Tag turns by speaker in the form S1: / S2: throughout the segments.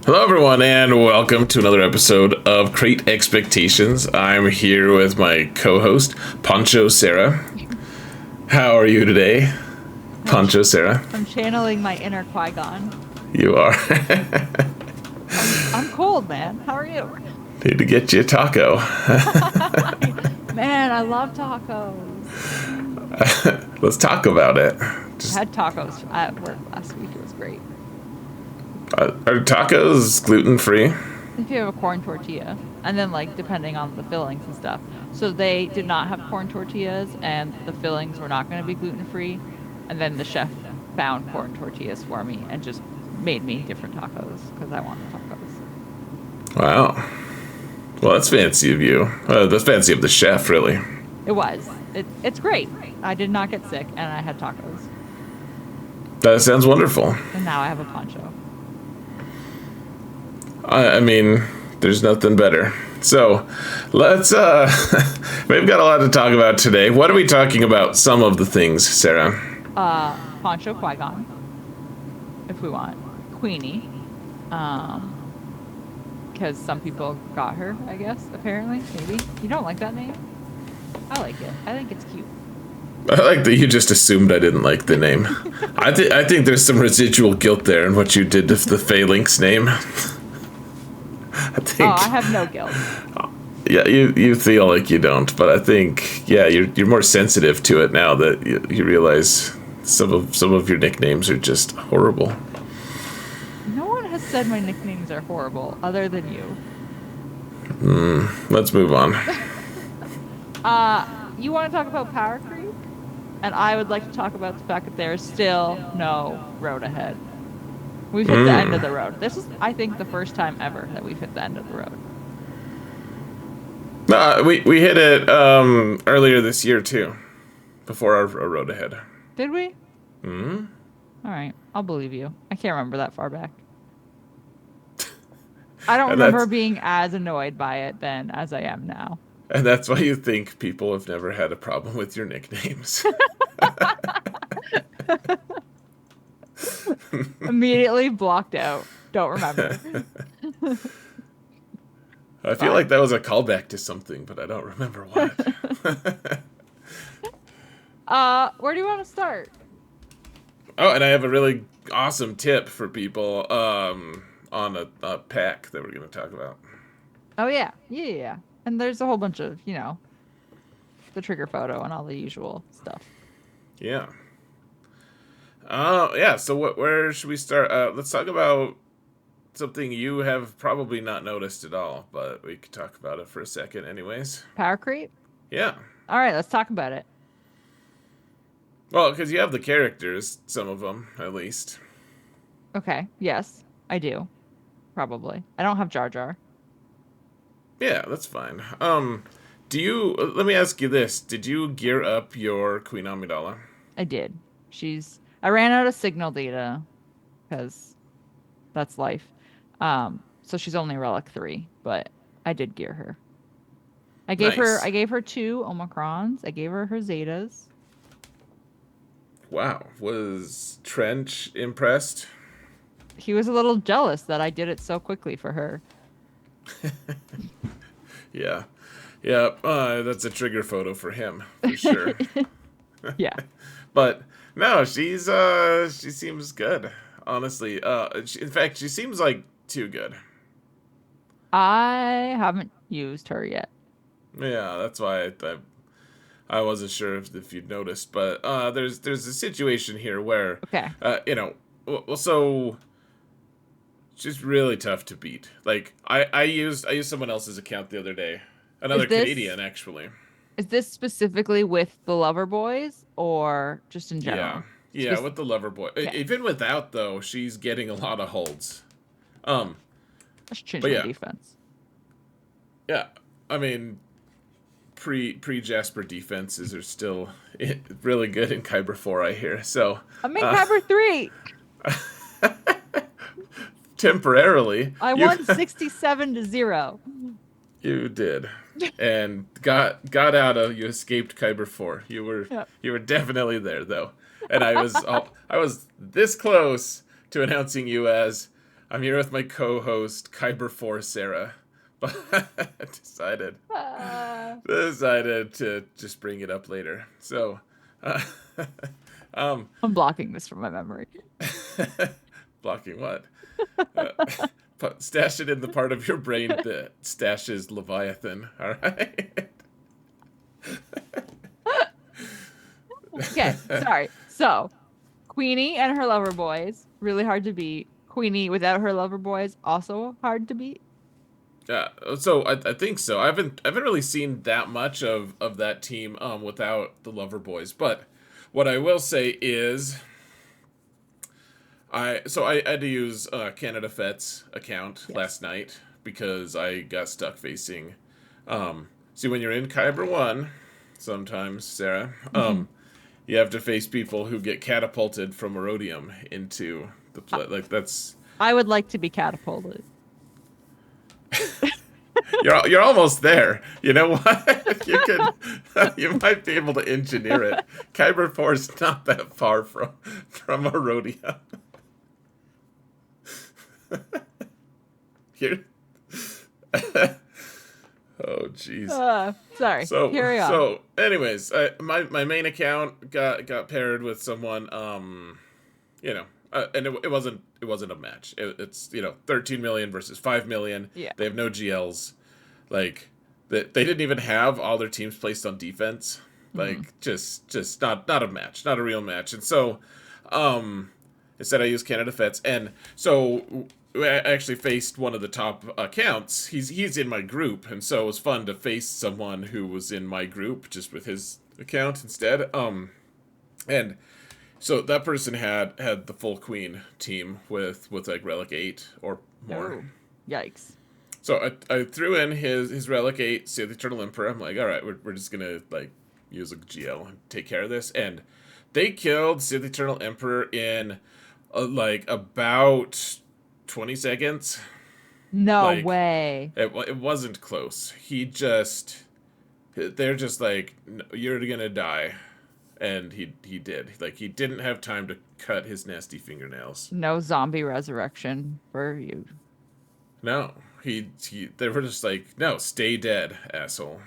S1: Hello, everyone, and welcome to another episode of Crate Expectations. I'm here with my co-host, Pancho Sarah. How are you today, Pancho Sarah?
S2: I'm channeling my inner Qui-Gon.
S1: You are.
S2: I'm cold, man. How are you?
S1: Need to get you a taco.
S2: Man, I love tacos.
S1: Let's talk about it.
S2: I had tacos at work last week. It was great.
S1: Are tacos gluten-free?
S2: If you have a corn tortilla, and then depending on the fillings and stuff. So they did not have corn tortillas, and the fillings were not going to be gluten-free. And then the chef found corn tortillas for me and just made me different tacos because I wanted tacos.
S1: Wow. Well, that's fancy of you. That's fancy of the chef, really.
S2: It was. It's great. I did not get sick, and I had tacos.
S1: That sounds wonderful.
S2: And now I have a poncho.
S1: I mean, there's nothing better. So, let's, we've got a lot to talk about today. What are we talking about? Some of the things, Sarah.
S2: Poncho Qui-Gon, if we want. Queenie. Because some people got her, I guess, apparently, maybe. You don't like that name? I like it. I think it's cute.
S1: I like that you just assumed I didn't like the name. I think there's some residual guilt there in what you did to the Phalanx name.
S2: I have no guilt.
S1: Yeah, you feel like you don't, but I think, yeah, you're more sensitive to it now that you realize some of your nicknames are just horrible.
S2: No one has said my nicknames are horrible, other than you.
S1: Let's move on.
S2: You want to talk about power creep? And I would like to talk about the fact that there is still no road ahead. We've hit the end of the road. This is, I think, the first time ever that we've hit the end of the road.
S1: We hit it earlier this year, too. Before our road ahead.
S2: Did we? Mm-hmm. All right. I'll believe you. I can't remember that far back. I don't remember being as annoyed by it then as I am now.
S1: And that's why you think people have never had a problem with your nicknames.
S2: Immediately blocked out. Don't remember.
S1: I feel like that was a callback to something, but I don't remember what.
S2: Where do you want to start?
S1: Oh, and I have a really awesome tip for people on a pack that we're going to talk about.
S2: Oh, yeah. Yeah. And there's a whole bunch of, the trigger photo and all the usual stuff.
S1: Yeah. Yeah, so where should we start? Let's talk about something you have probably not noticed at all, but we could talk about it for a second anyways.
S2: Power creep?
S1: Yeah.
S2: All right, let's talk about it.
S1: Well, because you have the characters, some of them, at least.
S2: Okay, yes, I do. Probably. I don't have Jar Jar.
S1: Yeah, that's fine. Let me ask you this. Did you gear up your Queen AMIDALA?
S2: I did. I ran out of signal data, because that's life. So she's only Relic 3, but I did gear her. I gave her 2 Omicrons. I gave her Zetas.
S1: Wow. Was Trench impressed?
S2: He was a little jealous that I did it so quickly for her.
S1: Yeah. That's a trigger photo for him, for sure.
S2: Yeah.
S1: But no, she seems good, honestly. In fact, she seems like too good.
S2: I haven't used her yet.
S1: Yeah, that's why I wasn't sure if you'd noticed, but there's a situation here where
S2: okay.
S1: So she's really tough to beat. Like I used someone else's account the other day, another Canadian actually.
S2: Is this specifically with the Lover Boys or just in general?
S1: Yeah, with the Lover Boy. Okay. Even without though, she's getting a lot of holds.
S2: Let's change my defense.
S1: Yeah, I mean, pre Jasper defenses are still really good in Kyber 4, I hear. So
S2: I'm in Kyber 3.
S1: Temporarily,
S2: I won 67-0.
S1: You did, and got out of. You escaped Kyber 4. You were definitely there though, and I was this close to announcing you as I'm here with my co-host Kyber 4 Sarah, but
S2: Uh,
S1: decided to just bring it up later. So, uh, um,
S2: I'm blocking this from my memory.
S1: blocking what? Uh, stash it in the part of your brain that stashes Leviathan. All right.
S2: Okay, sorry. So, Queenie and her lover boys, really hard to beat. Queenie without her lover boys, also hard to beat.
S1: Yeah, so I think so. I haven't really seen that much of that team without the Lover Boys, but what I will say is I had to use Canada Fett's account
S2: Yes.
S1: last night because I got stuck facing. See, when you're in Kyber One, sometimes Sarah,
S2: Hmm.
S1: you have to face people who get catapulted from Erodium into the play. Like that's
S2: I would like to be catapulted.
S1: you're almost there. You know what? You could you might be able to engineer it. Kyber 4 is not that far from Erodium. Here. Oh jeez.
S2: Sorry.
S1: So
S2: Carry on.
S1: so anyways, my main account got paired with someone you know, and it wasn't a match. It's 13 million versus 5 million.
S2: Yeah.
S1: They have no GLs. Like they didn't even have all their teams placed on defense.
S2: Hmm.
S1: Like just not a match, not a real match. And so instead I used Canada Fets, and so I actually faced one of the top accounts. He's in my group, and so it was fun to face someone who was in my group just with his account instead. And so that person had the full queen team with like relic 8 or more.
S2: Oh, yikes.
S1: So I threw in his relic 8, see the Eternal Emperor. I'm like, all right, we're just gonna like use a GL and take care of this. And they killed Sid the Eternal Emperor in like about 20 seconds.
S2: No
S1: Like
S2: way.
S1: it wasn't close. They're just like, "No, you're gonna die," and he did. Like he didn't have time to cut his nasty fingernails.
S2: No zombie resurrection for you.
S1: No, he they were just like, no, stay dead, asshole.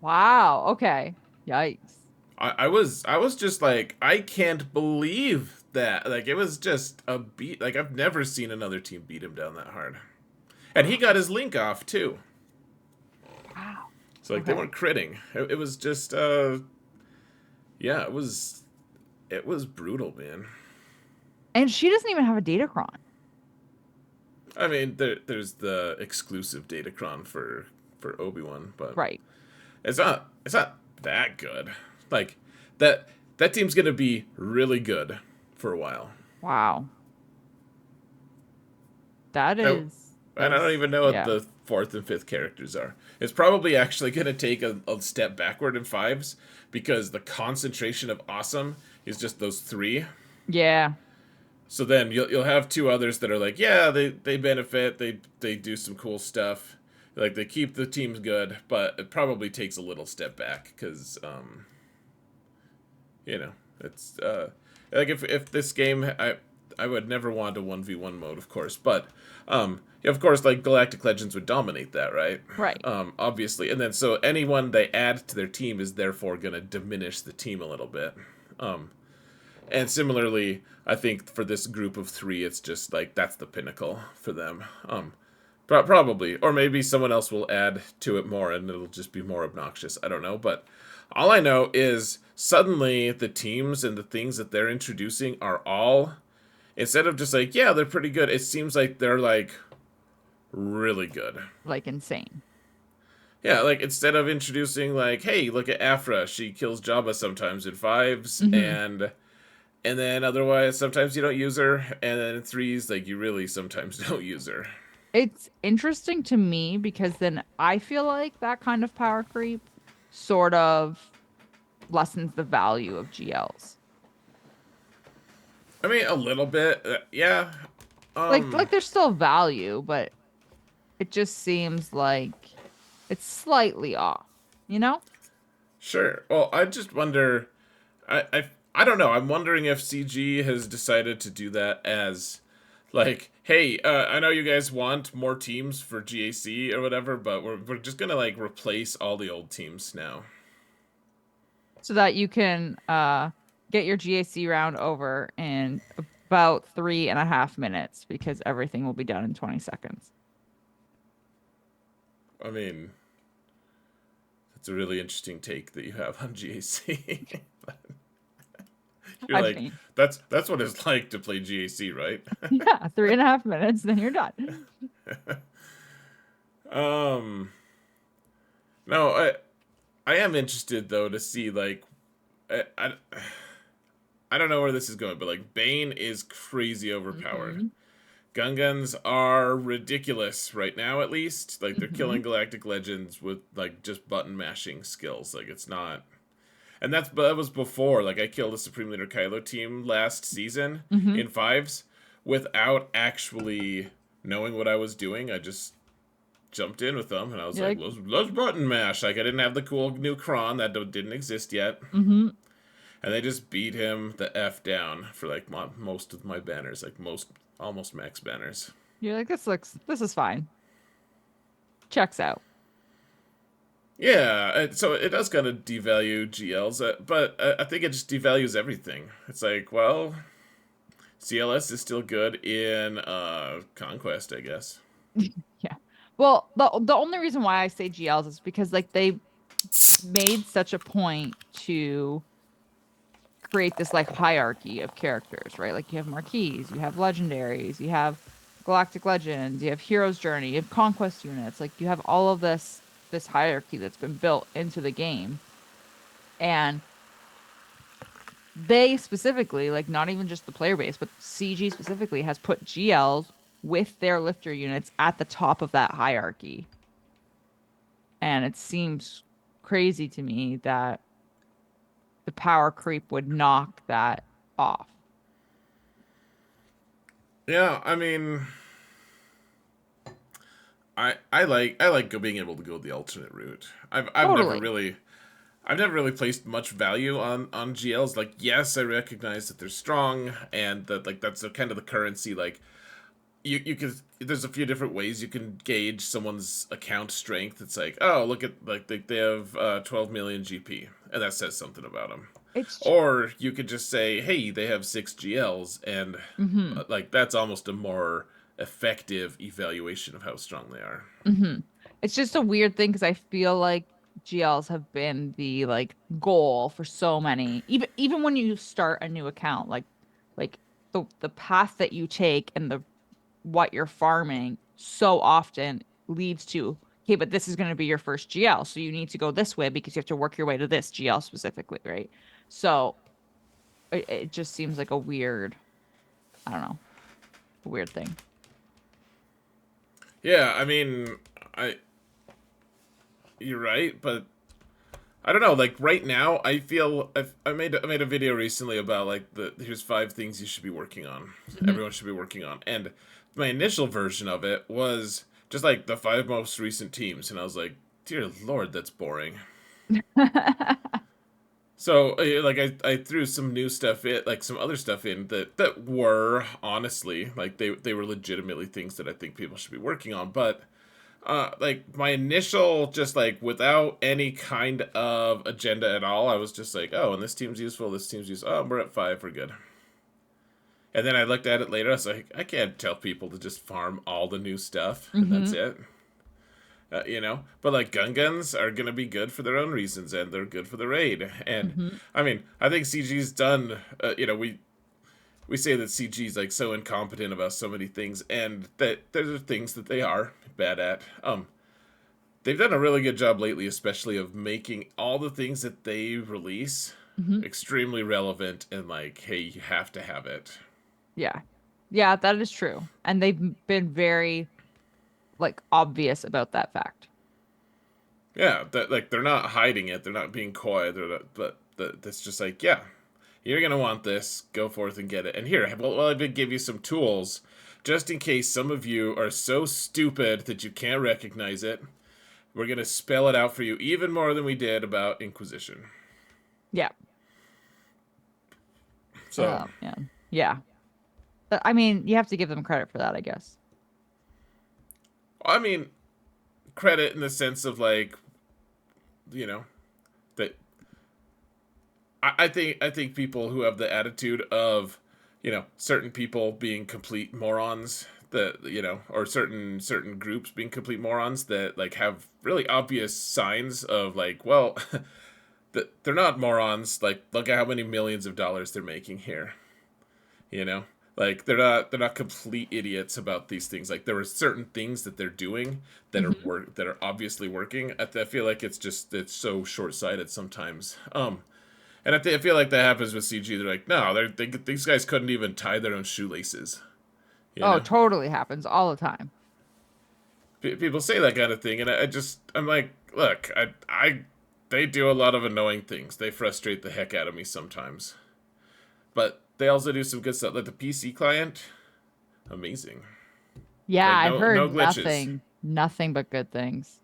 S2: Wow. Okay. Yikes.
S1: I was just like, I can't believe that. Like it was just a beat. Like I've never seen another team beat him down that hard. And he got his link off too.
S2: Wow.
S1: So like they
S2: Okay.
S1: weren't critting. It was just yeah, it was brutal, man.
S2: And she doesn't even have a datacron.
S1: I mean, there's the exclusive Datacron for Obi-Wan, but
S2: Right.
S1: it's not that good. Like that team's gonna be really good for a while.
S2: Wow. That
S1: Oh,
S2: is
S1: and I don't even know what
S2: yeah.
S1: the fourth and fifth characters are. It's probably actually gonna take a step backward in fives because the concentration of awesome is just those three.
S2: Yeah.
S1: So then you'll have two others that are like, yeah, they benefit, they do some cool stuff, like they keep the teams good, but it probably takes a little step back because it's like if this game I would never want a 1v1 mode, of course, but yeah, of course, like Galactic Legends would dominate that, right?
S2: Right.
S1: Obviously, and then so anyone they add to their team is therefore going to diminish the team a little bit. And similarly, I think for this group of three, it's just like that's the pinnacle for them. Probably, or maybe someone else will add to it more, and it'll just be more obnoxious. I don't know, but all I know is suddenly the teams and the things that they're introducing are all, instead of just like, yeah, they're pretty good. It seems like they're like really good.
S2: Like insane.
S1: Yeah, like instead of introducing like, hey, look at Afra, she kills Jabba sometimes in fives,
S2: Hmm.
S1: and then otherwise sometimes you don't use her, and then in threes, like you really sometimes don't use her.
S2: It's interesting to me because then I feel like that kind of power creep sort of lessens the value of GLs.
S1: I mean, a little bit, yeah.
S2: Like there's still value, but it just seems like it's slightly off, you know?
S1: Sure. Well, I just wonder. I don't know. I'm wondering if CG has decided to do that as, like, hey, I know you guys want more teams for GAC or whatever, but we're just gonna like replace all the old teams now.
S2: So that you can get your GAC round over in about 3.5 minutes because everything will be done in 20 seconds.
S1: I mean, it's a really interesting take that you have on GAC. You're
S2: I
S1: like,
S2: mean,
S1: that's what it's like to play GAC, right?
S2: yeah, 3.5 minutes, then you're done.
S1: um, no, I am interested though to see like I don't know where this is going, but like Bane is crazy overpowered.
S2: Hmm.
S1: Gungans are ridiculous right now, at least. Like they're killing
S2: Hmm.
S1: galactic legends with like just button mashing skills. Like it's not, and that was before. Like I killed a Supreme Leader Kylo team last season
S2: Hmm.
S1: in fives without actually knowing what I was doing. I just jumped in with them, and I was
S2: You're
S1: like,
S2: like,
S1: let's button mash. Like I didn't have the cool new Kron that didn't exist yet,
S2: hmm.
S1: and they just beat him the f down for like most of my banners, like most almost max banners.
S2: You're like, this is fine. Checks out.
S1: Yeah, so it does kind of devalue GLs, but I think it just devalues everything. It's like, well, CLS is still good in Conquest, I guess.
S2: Yeah. Well, the only reason why I say GLs is because like they made such a point to create this like hierarchy of characters, right? Like you have marquees, you have legendaries, you have galactic legends, you have hero's journey, you have conquest units. Like you have all of this hierarchy that's been built into the game. And they specifically, like not even just the player base, but CG specifically has put GLs with their lifter units at the top of that hierarchy. And it seems crazy to me that the power creep would knock that off.
S1: Yeah, I mean, I like being able to go the alternate route.
S2: Totally.
S1: I've never really placed much value on GLs. Like, yes, I recognize that they're strong and that like that's kind of the currency. Like, you can there's a few different ways you can gauge someone's account strength. It's like, oh, look at like they have 12 million GP, and that says something about them.
S2: It's
S1: Or you could just say, hey, they have 6 GLs, and
S2: mm-hmm,
S1: like that's almost a more effective evaluation of how strong they are.
S2: mm-hmm. It's just a weird thing because I feel like GLs have been the like goal for so many. Even when you start a new account, like the path that you take and the what you're farming so often leads to, okay, but this is going to be your first GL, so you need to go this way because you have to work your way to this GL specifically, right? So it just seems like a weird, I don't know, a weird thing.
S1: Yeah, I mean, I you're right, but I don't know. Like right now, I feel I made a video recently about like the here's 5 things you should be working on.
S2: Mhm.
S1: Everyone should be working on, and my initial version of it was just like the 5 most recent teams, and I was like, dear lord, that's boring. So like I threw some new stuff in, like some other stuff in that were honestly like they were legitimately things that I think people should be working on, but like my initial just like without any kind of agenda at all, I was just like, oh, and this team's useful, this team's useful. Oh, we're at 5, we're good. And then I looked at it later, I was like, I can't tell people to just farm all the new stuff and that's
S2: Hmm.
S1: it. But like guns are gonna be good for their own reasons, and they're good for the raid. And
S2: Hmm.
S1: I mean, I think CG's done. We say that CG's like so incompetent about so many things, and that there are things that they are bad at. They've done a really good job lately, especially of making all the things that they release
S2: Hmm.
S1: extremely relevant and like, hey, you have to have it.
S2: Yeah. Yeah, that is true. And they've been very like obvious about that fact.
S1: Yeah, that like they're not hiding it, they're not being coy, that's just like, yeah, you're gonna want this. Go forth and get it. And here, well, I did give you some tools, just in case some of you are so stupid that you can't recognize it. We're gonna spell it out for you even more than we did about Inquisition.
S2: Yeah.
S1: So,
S2: Oh man. Yeah. I mean, you have to give them credit for that, I guess.
S1: I mean, credit in the sense of like, you know, that I think people who have the attitude of, certain people being complete morons, that, or certain groups being complete morons that like have really obvious signs of like, well, that they're not morons. Like, look at how many millions of dollars they're making here. You know, like they're not complete idiots about these things. Like, there are certain things that they're doing that are
S2: Hmm.
S1: that are obviously working. I feel like it's so short sighted sometimes. And I feel like that happens with CG. They're like, no, these guys couldn't even tie their own shoelaces. You
S2: Oh,
S1: know,
S2: totally happens all the time.
S1: People say that kind of thing, and I'm like, look, they do a lot of annoying things. They frustrate the heck out of me sometimes, but they also do some good stuff. Like the PC client, amazing.
S2: Yeah,
S1: Like,
S2: I've
S1: no
S2: heard
S1: glitches.
S2: nothing but good things.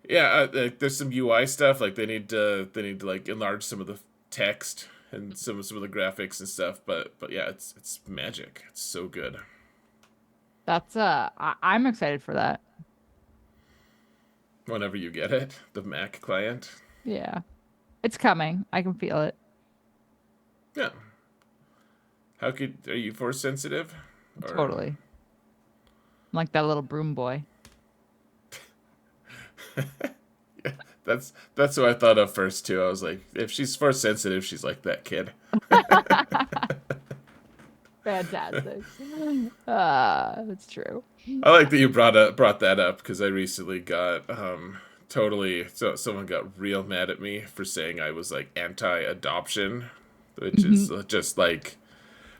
S1: Yeah, there's some UI stuff. Like they need to like enlarge some of the text and some of the graphics and stuff. But yeah, it's magic. It's so good.
S2: That's I'm excited for that.
S1: Whenever you get it, the Mac client.
S2: Yeah. It's coming. I can feel it.
S1: Yeah. Are you force sensitive? Or
S2: Totally. I'm like that little broom boy.
S1: that's what I thought of first too. I was like, if she's force sensitive, she's like that kid.
S2: Fantastic. That's true.
S1: I like that you brought that up because I recently got totally, so someone got real mad at me for saying I was like anti-adoption, which
S2: Hmm.
S1: is just like,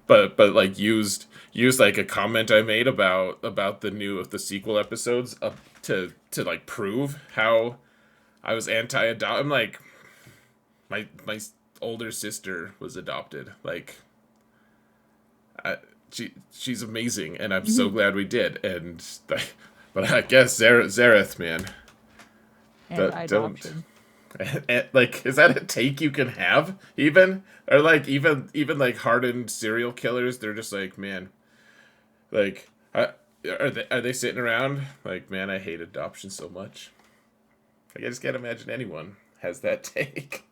S1: but like used like a comment I made about the sequel episodes up to like prove how I was anti-adopt. I'm like, my older sister was adopted. Like, she's amazing, and I'm so glad we did. And but I guess Zareth, man, don't
S2: Anti-adoption.
S1: like, is that a take you can have even? Or like even like hardened serial killers, they're just like, man, like, are they sitting around like, man, I hate adoption so much. Like, I just can't imagine anyone has that take.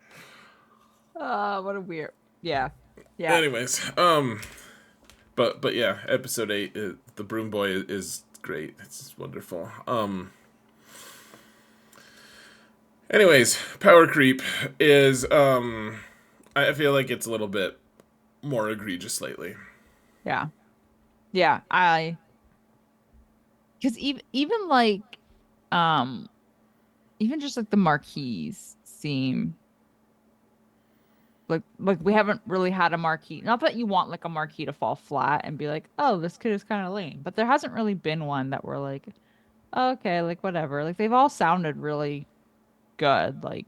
S2: What a weird. Yeah. Yeah.
S1: Anyways, but yeah, episode 8, the broom boy is great. It's wonderful. Anyways, power creep is I feel like it's a little bit more egregious lately.
S2: Yeah. Yeah. Because even like, um, even just like the marquees seem like we haven't really had a marquee. Not that you want like a marquee to fall flat and be like, oh, this kid is kind of lame, but there hasn't really been one that we're like, oh, okay, like whatever. Like they've all sounded really good. Like,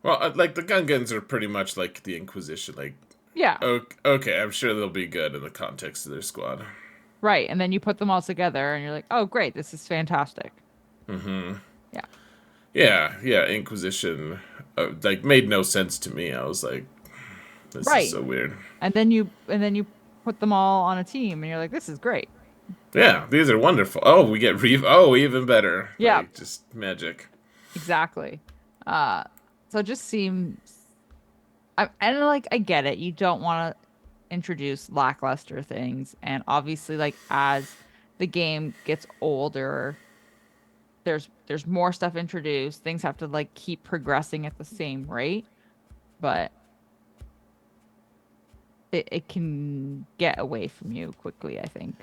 S1: Well, like the Gungans are pretty much like the Inquisition. Like,
S2: yeah,
S1: okay, I'm sure they'll be good in the context of their squad.
S2: right. And then you put them all together and you're like, oh, great, this is fantastic. Yeah,
S1: Yeah, yeah, Inquisition, like, made no sense to me. I was like, this is
S2: right.
S1: so weird.
S2: And then you put them all on a team and you're like, this is great.
S1: Yeah, these are wonderful. Oh, we get Oh, even better.
S2: Yeah,
S1: Like, just magic.
S2: exactly. Uh, so it just seems and like I get it. You don't want to introduce lackluster things, and obviously, like as the game gets older, there's more stuff introduced. Things have to like keep progressing at the same rate, but it can get away from you quickly, I think.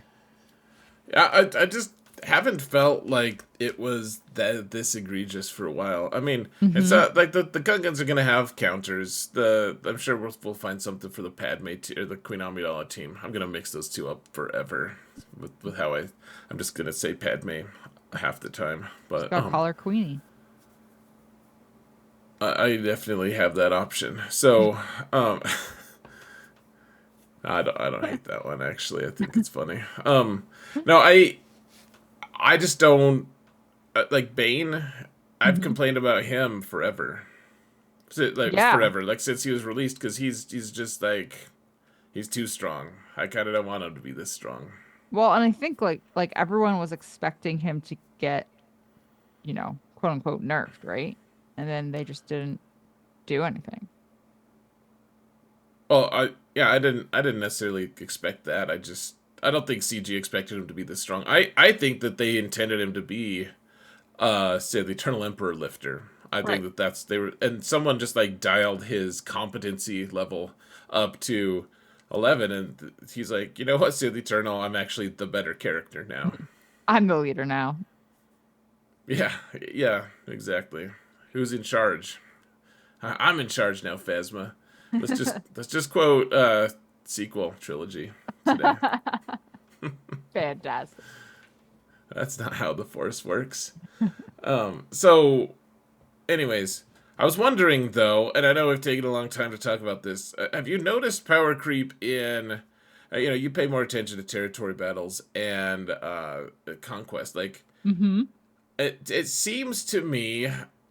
S1: I just haven't felt like it was this egregious for a while. I mean, it's
S2: Hmm.
S1: not like the Gungans are gonna have counters. I'm sure we'll find something for the or the Queen Amidala team. I'm gonna mix those two up forever with how I'm just gonna say Padme half the time.
S2: Just
S1: But
S2: gotta call her Queenie.
S1: I definitely have that option. So um, I don't hate that one actually. I think it's funny. No, I just don't like Bane. I've
S2: Hmm.
S1: complained about him forever. Like
S2: Yeah.
S1: forever, like since he was released, because he's just like he's too strong. I kind of don't want him to be this strong.
S2: Well, and I think like everyone was expecting him to get, quote unquote nerfed, right? And then they just didn't do anything.
S1: Well, I didn't necessarily expect that. I don't think CG expected him to be this strong. I think that they intended him to be say the Eternal Emperor lifter. I think
S2: Right.
S1: that that's they were, and someone just like dialed his competency level up to 11, and he's like, you know what, Sith Eternal, I'm actually the better character now.
S2: I'm the leader now.
S1: Yeah, yeah, exactly. Who's in charge? I'm in charge now, Phasma. Let's just quote sequel trilogy today.
S2: Fantastic.
S1: That's not how the Force works. So anyways, I was wondering though, and I know we've taken a long time to talk about this. Have you noticed power creep in? You pay more attention to territory battles and conquest. Like
S2: Mm-hmm.
S1: it seems to me,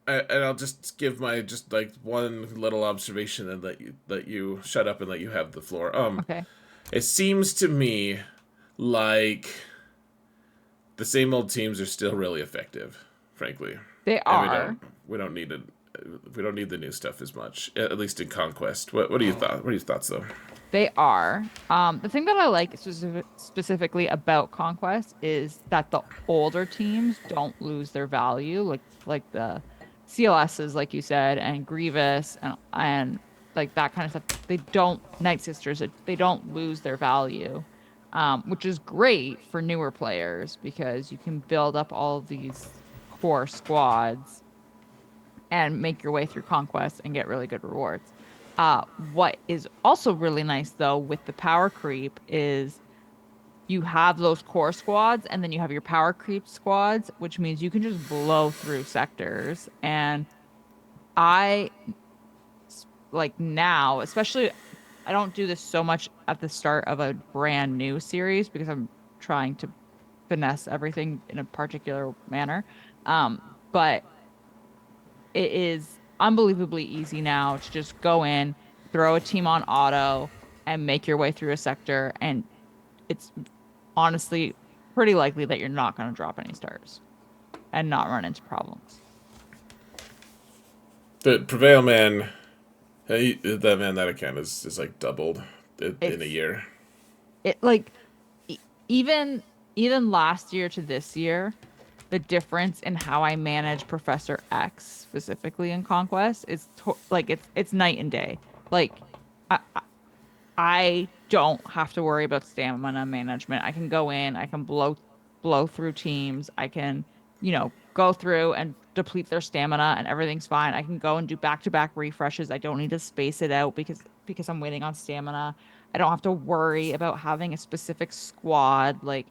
S1: and I'll just give my just like one little observation and let you shut up and let you have the floor.
S2: Okay.
S1: It seems to me like the same old teams are still really effective, frankly,
S2: They
S1: and
S2: are.
S1: we don't need it. We don't need the new stuff as much, at least in Conquest. What do you thought? What are your thoughts though?
S2: They are. The thing that I like specifically about Conquest is that the older teams don't lose their value, like the CLSs, like you said, and Grievous and like that kind of stuff. They don't Night Sisters. They don't lose their value, which is great for newer players because you can build up all of these core squads and make your way through conquest and get really good rewards. What is also really nice though with the power creep is you have those core squads and then you have your power creep squads, which means you can just blow through sectors. And I like now, especially I don't do this so much at the start of a brand new series because I'm trying to finesse everything in a particular manner. But it is unbelievably easy now to just go in, throw a team on auto, and make your way through a sector. And it's honestly pretty likely that you're not going to drop any stars and not run into problems.
S1: The Prevail man, that account is like doubled in a
S2: It's
S1: year.
S2: it like e- even even last year to this year, the difference in how I manage Professor X specifically in Conquest is like it's night and day. Like I don't have to worry about stamina management. I can go in, I can blow through teams. I can, go through and deplete their stamina and everything's fine. I can go and do back-to-back refreshes. I don't need to space it out because I'm waiting on stamina. I don't have to worry about having a specific squad. Like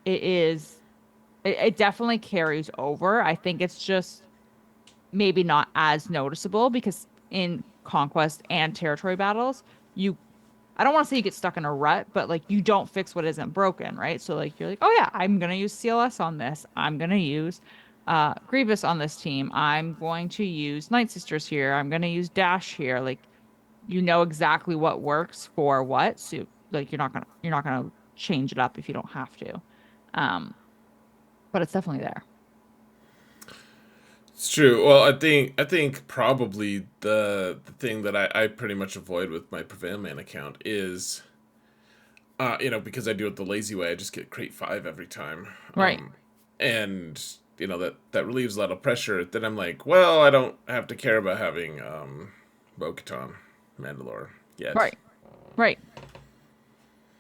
S2: it is it definitely carries over. I think it's just maybe not as noticeable because in conquest and territory battles, you I don't want to say you get stuck in a rut, but like you don't fix what isn't broken, right? So like you're like, oh yeah, I'm gonna use CLS on this. I'm gonna use Grievous on this team. I'm going to use Night Sisters here. I'm gonna use Dash here. Like you know exactly what works for what. So like you're not gonna change it up if you don't have to. Um, but it's definitely there.
S1: It's true. Well, I think probably the thing that I pretty much avoid with my Prevail man account is because I do it the lazy way. I just get crate 5 every time.
S2: Right.
S1: And that relieves a lot of pressure. Then I'm like, well, I don't have to care about having Bo-Katan Mandalore yet.
S2: Right. Right.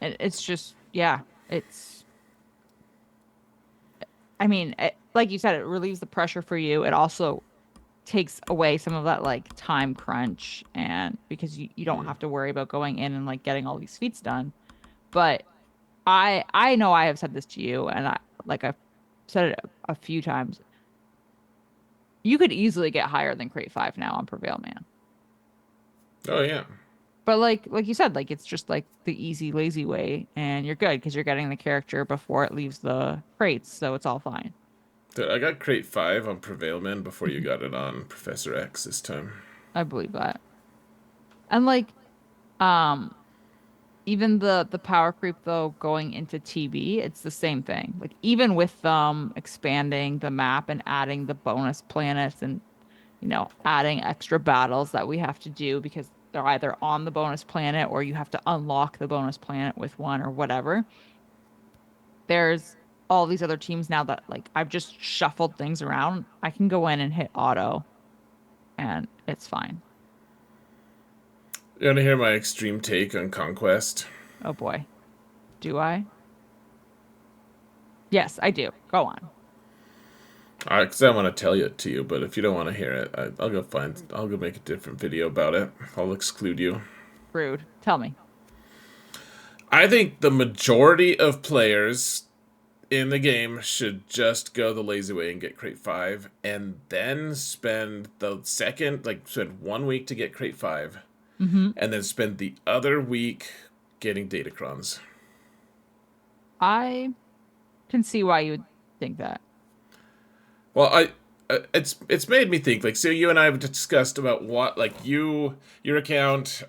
S2: And it's just yeah, it's I mean, like you said, it relieves the pressure for you. It also takes away some of that like time crunch and because you don't have to worry about going in and like getting all these feats done. But I know I have said this to you and I've said it a few times. You could easily get higher than Crate 5 now on Prevail Man.
S1: Oh yeah.
S2: But like you said, like it's just like the easy lazy way and you're good because you're getting the character before it leaves the crates, so it's all fine.
S1: Dude, I got crate 5 on Prevailman before you got it on Professor X this time.
S2: I believe that. And like, um, even the power creep though going into TB, it's the same thing. Like even with them expanding the map and adding the bonus planets and adding extra battles that we have to do because they're either on the bonus planet or you have to unlock the bonus planet with one or whatever. There's all these other teams now that like I've just shuffled things around. I can go in and hit auto and it's fine.
S1: You want to hear my extreme take on Conquest?
S2: Oh boy. Do I? Yes, I do. Go on.
S1: Because I want to tell it to you, but if you don't want to hear it, I'll go make a different video about it. I'll exclude you.
S2: Rude. Tell me.
S1: I think the majority of players in the game should just go the lazy way and get crate 5 and then spend the second, like, spend 1 week to get crate 5
S2: Mm-hmm.
S1: and then spend the other week getting datacrons.
S2: I can see why you would think that.
S1: Well, it's made me think. Like, so you and I have discussed about what, like, your account,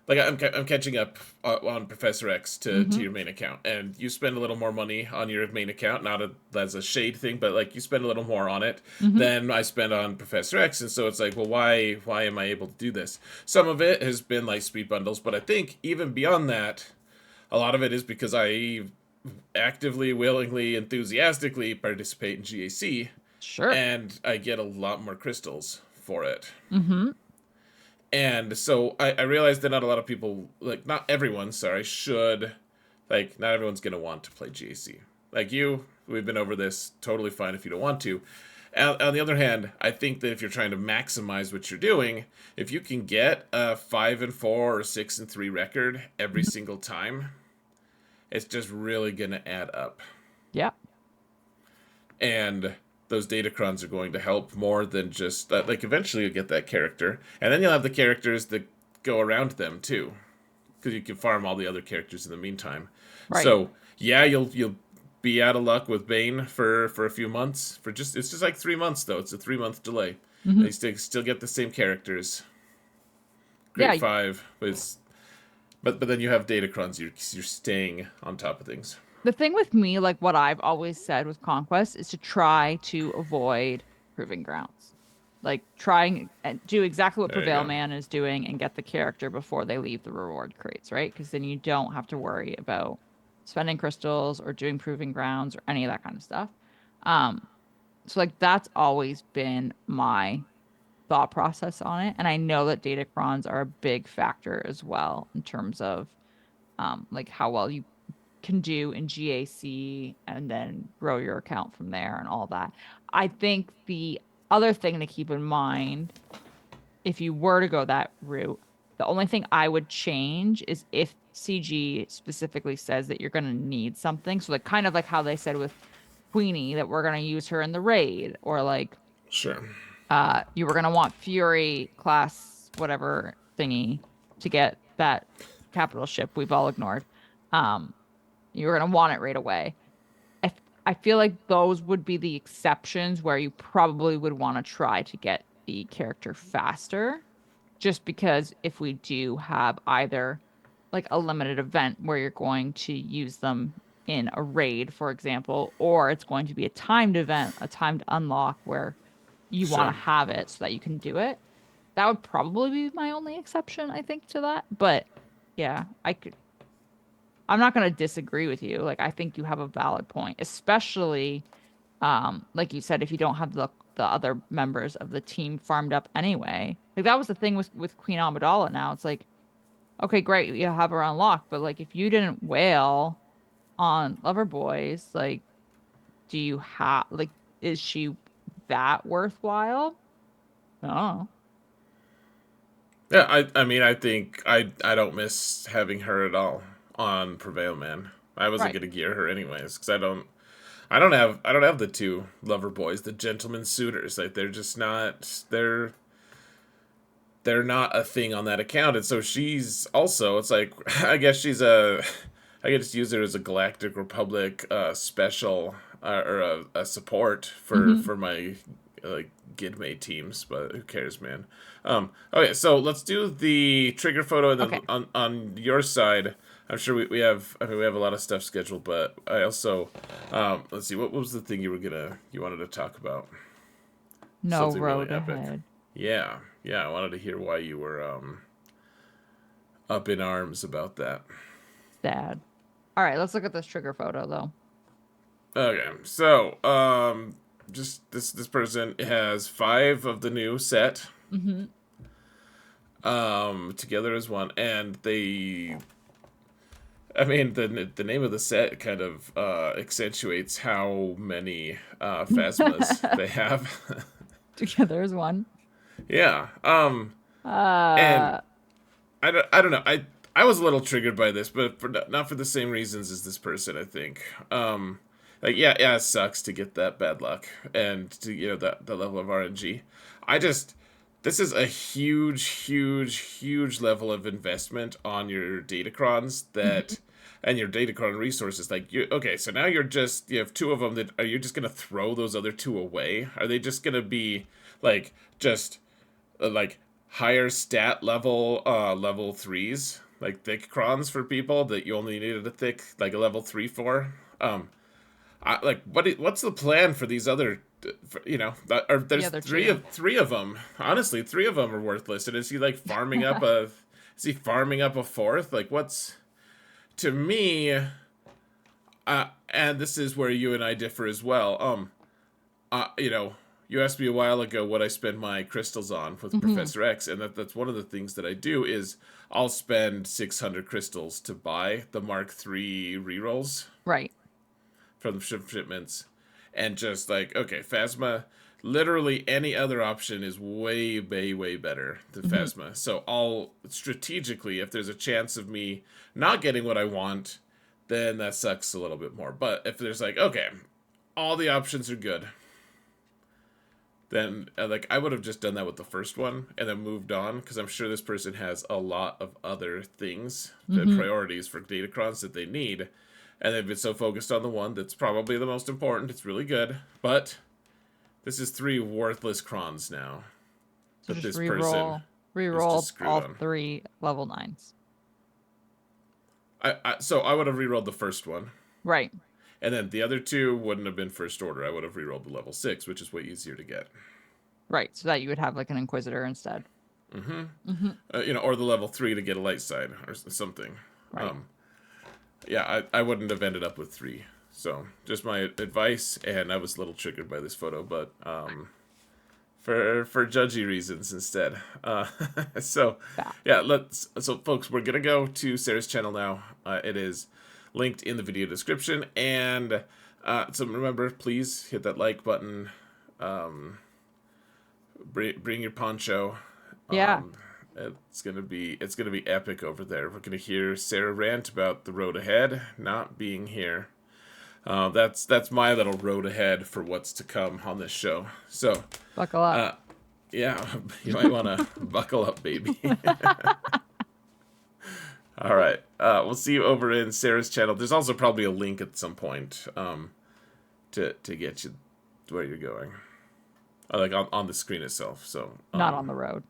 S1: like I'm catching up on Professor X to
S2: Mm-hmm.
S1: your main account, and you spend a little more money on your main account, not as a shade thing, but like you spend a little more on it
S2: Mm-hmm.
S1: than I spend on Professor X, and so it's like, well, why am I able to do this? Some of it has been like speed bundles, but I think even beyond that, a lot of it is because I actively, willingly, enthusiastically participate in GAC,
S2: Sure.
S1: and I get a lot more crystals for it.
S2: Mm-hmm.
S1: And so I realized that not a lot of people, like, not everyone, sorry, like, not everyone's going to want to play GAC. Like you, we've been over this, totally fine if you don't want to. On the other hand, I think that if you're trying to maximize what you're doing, if you can get a 5-4 or 6-3 record every single time, it's just really going to add up.
S2: Yeah.
S1: And those datacrons are going to help more than just that. Like, eventually you'll get that character, and then you'll have the characters that go around them too, because you can farm all the other characters in the meantime.
S2: Right.
S1: So yeah, you'll be out of luck with Bane for a few months. It's just like 3 months though. It's a 3 month delay.
S2: Mm-hmm.
S1: They still get the same characters.
S2: Yeah.
S1: Grade 5 was, but then you have datacrons. You're staying on top of things.
S2: The thing with me, like what I've always said with Conquest, is to try to avoid proving grounds. Like trying and do exactly what
S1: There you
S2: Prevail
S1: go.
S2: Man is doing and get the character before they leave the reward crates, right? Because then you don't have to worry about spending crystals or doing proving grounds or any of that kind of stuff. Um, so like that's always been my thought process on it. And I know that datacrons are a big factor as well in terms of like how well you can do in GAC and then grow your account from there and all that. I think the other thing to keep in mind, if you were to go that route, the only thing I would change is if CG specifically says that you're going to need something. So, like, kind of like how they said with Queenie that we're going to use her in the raid, or like,
S1: Sure.
S2: you were going to want Fury class, whatever thingy to get that capital ship we've all ignored. Um, you're going to want it right away. I, I feel like those would be the exceptions where you probably would want to try to get the character faster, just because if we do have either like a limited event where you're going to use them in a raid, for example, or it's going to be a timed event, a timed unlock where you want
S1: Sure.
S2: to have it so that you can do it. That would probably be my only exception, I think, to that. But yeah, I'm not going to disagree with you. Like I think you have a valid point, especially like you said, if you don't have the other members of the team farmed up anyway. Like that was the thing with Queen Amidala now. It's like, okay, great, you have her unlocked, but like if you didn't wail on Lover Boys, like do you have like is she that worthwhile? Oh.
S1: Yeah, I mean, I think I don't miss having her at all on Prevail Man. I wasn't
S2: Right.
S1: gonna gear her anyways because I don't have the two lover boys, the gentleman suitors. Like they're just not they're not a thing on that account, and so she's also, it's like, I could just use her as a Galactic Republic special, or a support for
S2: Hmm.
S1: my Gidme teams, but who cares, man? Okay, so let's do the trigger photo, and then
S2: Okay.
S1: on your side, I'm sure we have. I mean, we have a lot of stuff scheduled, but I also let's see. What was the thing you wanted to talk about?
S2: No
S1: Something really
S2: road
S1: epic.
S2: ahead.
S1: Yeah, yeah. I wanted to hear why you were up in arms about that.
S2: Sad. All right, let's look at this trigger photo though.
S1: Okay, so just this person has 5 of the new set
S2: Mm-hmm.
S1: together as one, and they. I mean, the name of the set kind of accentuates how many phasmas they have.
S2: Together as one.
S1: Yeah. And
S2: Uh,
S1: I don't know. I was a little triggered by this, but not for the same reasons as this person. I think. Yeah, it sucks to get that bad luck and to that level of RNG. I just this is a huge level of investment on your datacrons
S2: mhm.
S1: and your datacron resources. Like okay, so now you have 2 of them that are you just gonna throw those other 2 away? Are they just gonna be just like higher stat level 3s, like thick crons for people that you only needed a thick like a level 3 for? What's the plan for these other
S2: The
S1: there's
S2: other two.
S1: three of them. Honestly, 3 of them are worthless. And is he like farming up a is he farming up a 4th? Like what's to me and this is where you and I differ as well. You asked me a while ago what I spend my crystals on with
S2: Hmm.
S1: Professor X, and that's one of the things that I do is I'll spend 600 crystals to buy the Mark III rerolls
S2: Right.
S1: from the shipments, and just like okay, Phasma. Literally any other option is way better than
S2: Hmm.
S1: Phasma. So I'll strategically, if there's a chance of me not getting what I want, then that sucks a little bit more. But if there's like okay, all the options are good, then I would have just done that with the first one and then moved on because I'm sure this person has a lot of other things, the
S2: Hmm.
S1: priorities for datacrons that they need, and they've been so focused on the one that's probably the most important. It's really good, but this is 3 worthless crons now
S2: So
S1: that
S2: just
S1: this person is just
S2: re-roll
S1: screwed
S2: all
S1: on.
S2: 3 level 9s.
S1: So I would have rerolled the first one,
S2: Right.
S1: and then the other 2 wouldn't have been first order. I would have rerolled the level 6, which is way easier to get.
S2: Right. So that you would have like an Inquisitor instead. Hmm.
S1: Or the level 3 to get a light side or something.
S2: Right.
S1: Yeah, I wouldn't have ended up with 3. So, just my advice, and I was a little triggered by this photo, but for judgy reasons instead. So,
S2: Bad.
S1: yeah, so folks, we're gonna go to Sarah's channel now. It is linked in the video description, and so remember, please hit that like button. Bring your poncho.
S2: Yeah.
S1: It's gonna be epic over there. We're gonna hear Sarah rant about the road ahead not being here. That's my little road ahead for what's to come on this show. So,
S2: Buckle up.
S1: yeah, you might want to buckle up, baby. All right, we'll see you over in Sarah's channel. There's also probably a link at some point to get you to where you're going, like on the screen itself. So,
S2: Not on the road.